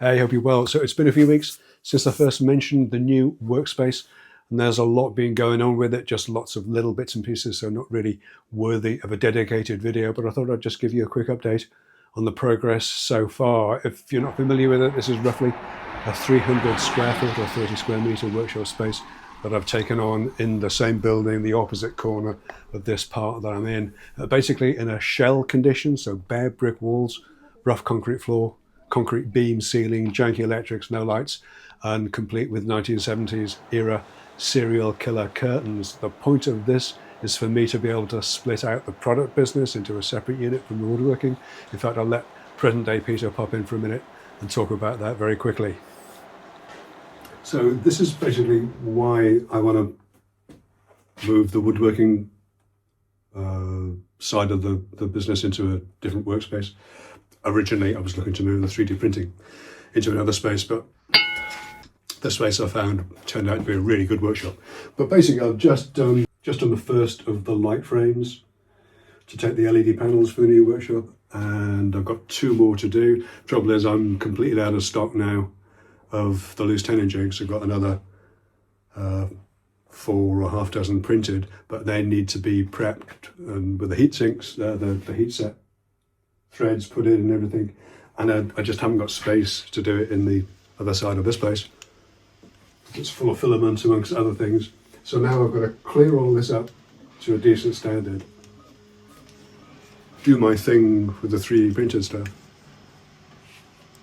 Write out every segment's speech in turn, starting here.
I hope you're well. So it's been a few weeks since I first mentioned the new workspace, and there's a lot been going on with it, just lots of little bits and pieces, so not really worthy of a dedicated video, but I thought I'd just give you a quick update on the progress so far. If you're not familiar with it, this is roughly a 300 square foot or 30 square meter workshop space that I've taken on in the same building, the opposite corner of this part that I'm in. Basically in a shell condition, so bare brick walls, rough concrete floor, concrete beam ceiling, janky electrics, no lights, and complete with 1970s era serial killer curtains. The point of this is for me to be able to split out the product business into a separate unit from the woodworking. In fact, I'll let present day Peter pop in for a minute and talk about that very quickly. So this is basically why I want to move the woodworking side of the business into a different workspace. Originally, I was looking to move the 3D printing into another space, but the space I found turned out to be a really good workshop. But basically, I've just done the first of the light frames to take the LED panels for the new workshop, and I've got 2 more to do. Trouble is, I'm completely out of stock now of the loose tenon jigs. I've got another 4 or half dozen printed, but they need to be prepped and with the heat sinks, the heat set threads put in and everything, and I just haven't got space to do it in the other side of this place. It's full of filaments amongst other things, so now I've got to clear all this up to a decent standard, do my thing with the 3D printed stuff,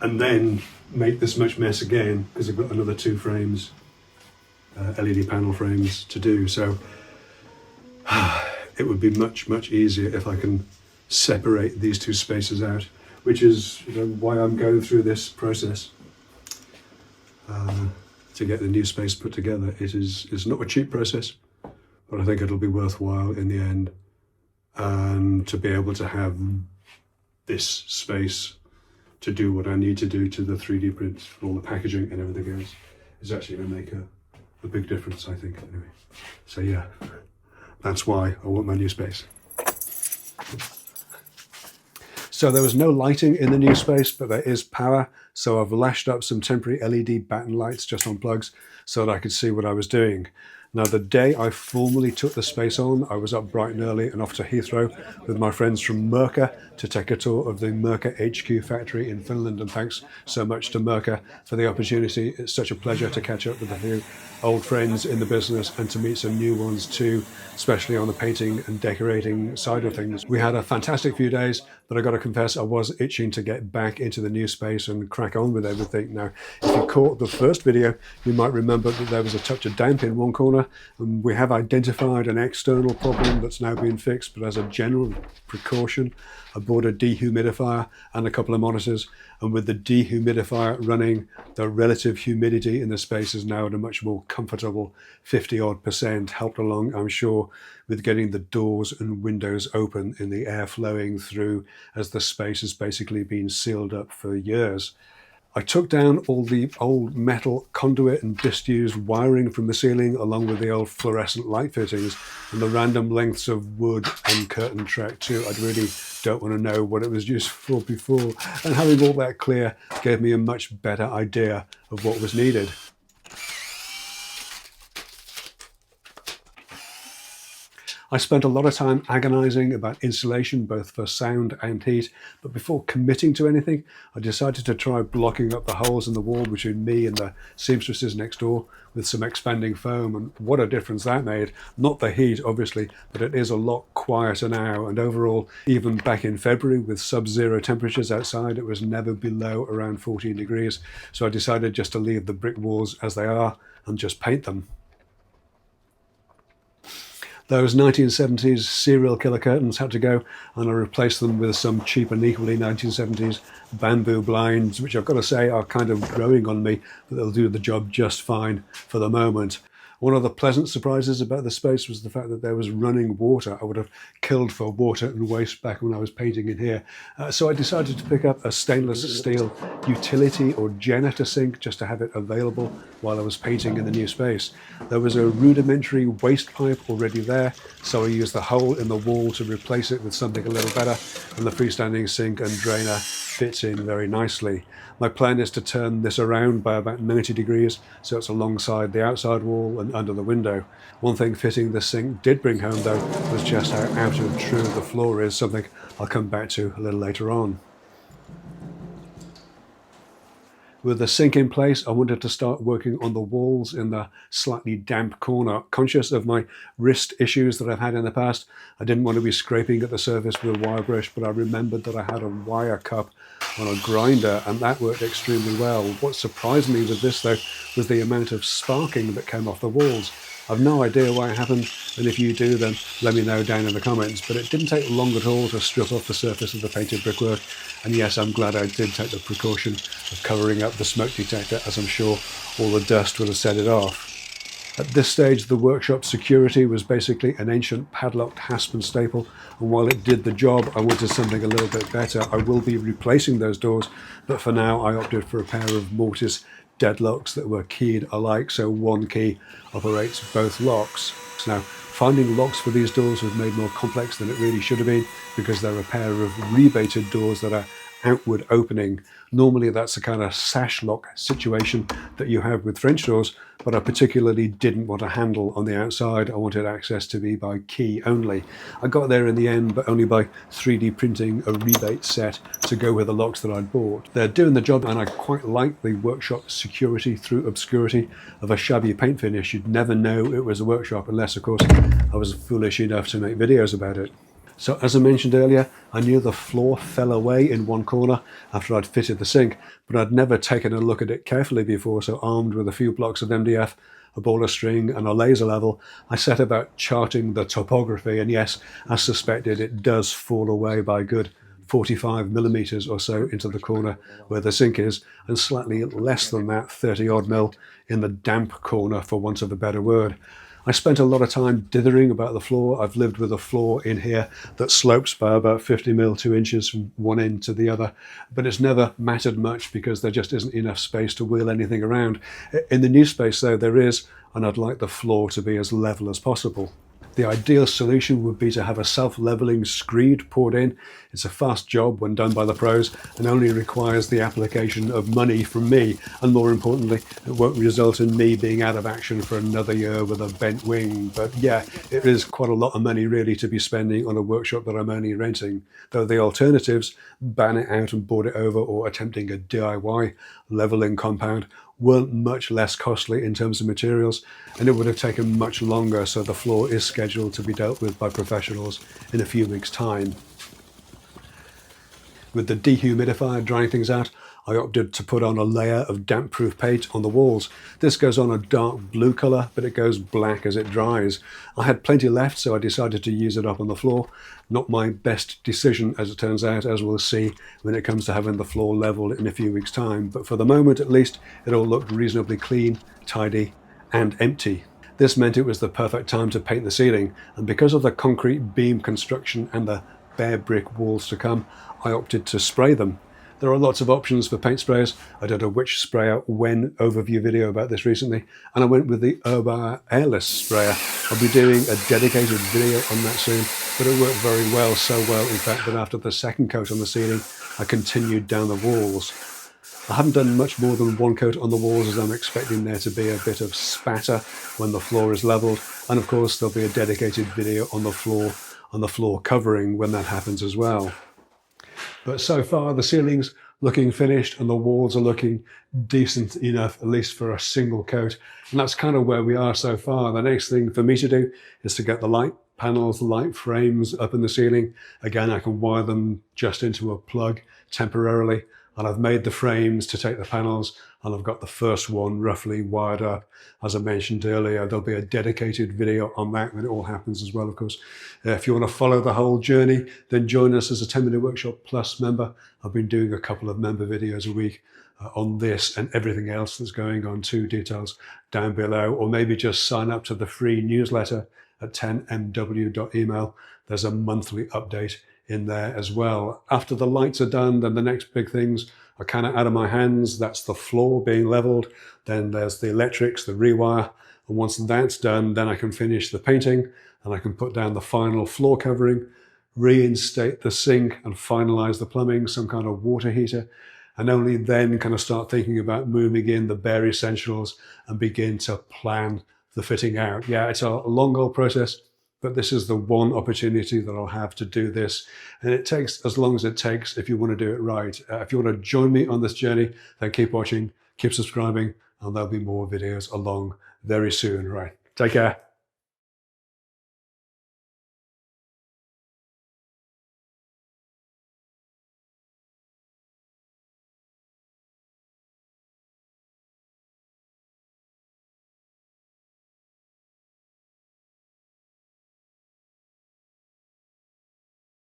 and then make this much mess again because I've got another 2 frames, LED panel frames to do. So it would be much easier if I can separate these 2 spaces out, which is why I'm going through this process to get the new space put together. It's not a cheap process, but I think it'll be worthwhile in the end, and to be able to have this space to do what I need to do to the 3D prints, all the packaging and everything else, is actually going to make a big difference, I think, anyway. So yeah, that's why I want my new space. So there was no lighting in the new space, but there is power. So I've lashed up some temporary LED batten lights just on plugs so that I could see what I was doing. Now, the day I formally took the space on, I was up bright and early and off to Heathrow with my friends from Mirka to take a tour of the Mirka HQ factory in Finland. And thanks so much to Mirka for the opportunity. It's such a pleasure to catch up with a few old friends in the business and to meet some new ones too, especially on the painting and decorating side of things. We had a fantastic few days, but I got to confess I was itching to get back into the new space and crack on with everything. Now, if you caught the first video, you might remember that there was a touch of damp in one corner, and we have identified an external problem that's now been fixed, but as a general precaution, I bought a dehumidifier and a couple of monitors, and with the dehumidifier running, the relative humidity in the space is now at a much more comfortable 50-odd%, helped along, I'm sure, with getting the doors and windows open and the air flowing through, as the space has basically been sealed up for years. I took down all the old metal conduit and disused wiring from the ceiling, along with the old fluorescent light fittings and the random lengths of wood and curtain track too. I really don't want to know what it was used for before, and having all that clear gave me a much better idea of what was needed. I spent a lot of time agonizing about insulation, both for sound and heat, but before committing to anything, I decided to try blocking up the holes in the wall between me and the seamstresses next door with some expanding foam, and what a difference that made. Not the heat, obviously, but it is a lot quieter now, and overall, even back in February with sub-zero temperatures outside, it was never below around 14 degrees, so I decided just to leave the brick walls as they are and just paint them. Those 1970s serial killer curtains had to go, and I replaced them with some cheap and equally 1970s bamboo blinds, which I've got to say are kind of growing on me, but they'll do the job just fine for the moment. One of the pleasant surprises about the space was the fact that there was running water. I would have killed for water and waste back when I was painting in here. So I decided to pick up a stainless steel utility or janitor sink just to have it available while I was painting in the new space. There was a rudimentary waste pipe already there, so I used the hole in the wall to replace it with something a little better, and the freestanding sink and drainer fits in very nicely. My plan is to turn this around by about 90 degrees so it's alongside the outside wall and under the window. One thing fitting the sink did bring home though was just how out of true the floor is, something I'll come back to a little later on. With the sink in place, I wanted to start working on the walls in the slightly damp corner. Conscious of my wrist issues that I've had in the past, I didn't want to be scraping at the surface with a wire brush, but I remembered that I had a wire cup on a grinder and that worked extremely well. What surprised me with this though was the amount of sparking that came off the walls. I've no idea why it happened, and if you do, then let me know down in the comments. But it didn't take long at all to strip off the surface of the painted brickwork. And yes, I'm glad I did take the precaution of covering up the smoke detector, as I'm sure all the dust would have set it off. At this stage, the workshop security was basically an ancient padlocked hasp and staple, and while it did the job, I wanted something a little bit better. I will be replacing those doors, but for now I opted for a pair of mortise deadlocks that were keyed alike, so one key operates both locks. Now, finding locks for these doors was made more complex than it really should have been because they're a pair of rebated doors that are outward opening. Normally that's a kind of sash lock situation that you have with French doors, but I particularly didn't want a handle on the outside. I wanted access to be by key only. I got there in the end, but only by 3D printing a rebate set to go with the locks that I'd bought. They're doing the job, and I quite like the workshop security through obscurity of a shabby paint finish. You'd never know it was a workshop unless, of course, I was foolish enough to make videos about it. So as I mentioned earlier, I knew the floor fell away in one corner after I'd fitted the sink, but I'd never taken a look at it carefully before, so armed with a few blocks of MDF, a ball of string and a laser level, I set about charting the topography, and yes, as suspected, it does fall away by good 45 millimeters or so into the corner where the sink is, and slightly less than that, 30 odd mil, in the damp corner, for want of a better word. I spent a lot of time dithering about the floor. I've lived with a floor in here that slopes by about 50 mil, 2 inches from one end to the other, but it's never mattered much because there just isn't enough space to wheel anything around. In the new space though, there is, and I'd like the floor to be as level as possible. The ideal solution would be to have a self-leveling screed poured in. It's a fast job when done by the pros and only requires the application of money from me. And more importantly, it won't result in me being out of action for another year with a bent wing. But yeah, it is quite a lot of money really to be spending on a workshop that I'm only renting. Though the alternatives, ban it out and board it over or attempting a DIY leveling compound, weren't much less costly in terms of materials, and it would have taken much longer, so the floor is scheduled to be dealt with by professionals in a few weeks' time. With the dehumidifier drying things out, I opted to put on a layer of damp-proof paint on the walls. This goes on a dark blue colour, but it goes black as it dries. I had plenty left, so I decided to use it up on the floor. Not my best decision, as it turns out, as we'll see when it comes to having the floor leveled in a few weeks' time. But for the moment, at least, it all looked reasonably clean, tidy, and empty. This meant it was the perfect time to paint the ceiling, and because of the concrete beam construction and the bare brick walls to come, I opted to spray them. There are lots of options for paint sprayers. I did a which sprayer when overview video about this recently, and I went with the Urbar airless sprayer. I'll be doing a dedicated video on that soon, but it worked very well, so well in fact that after the second coat on the ceiling, I continued down the walls. I haven't done much more than one coat on the walls as I'm expecting there to be a bit of spatter when the floor is leveled, and of course there'll be a dedicated video on the floor covering when that happens as well. But so far the ceiling's looking finished and the walls are looking decent enough, at least for a single coat. And that's kind of where we are so far. The next thing for me to do is to get the light panels, the light frames up in the ceiling. Again, I can wire them just into a plug temporarily. And I've made the frames to take the panels, and I've got the first one roughly wired up. As I mentioned earlier, there'll be a dedicated video on that when it all happens as well, of course. If you want to follow the whole journey, then join us as a 10-Minute Workshop Plus member. I've been doing a couple of member videos a week on this and everything else that's going on too. Details down below, or maybe just sign up to the free newsletter at 10mw.email. There's a monthly update in there as well. After the lights are done, then the next big things are kind of out of my hands. That's the floor being leveled. Then there's the electrics, the rewire. And once that's done, then I can finish the painting and I can put down the final floor covering, reinstate the sink and finalize the plumbing, some kind of water heater, and only then kind of start thinking about moving in the bare essentials and begin to plan the fitting out. Yeah, it's a long old process, but this is the one opportunity that I'll have to do this. And it takes as long as it takes if you want to do it right. If you want to join me on this journey, then keep watching, keep subscribing, and there'll be more videos along very soon. Right, take care.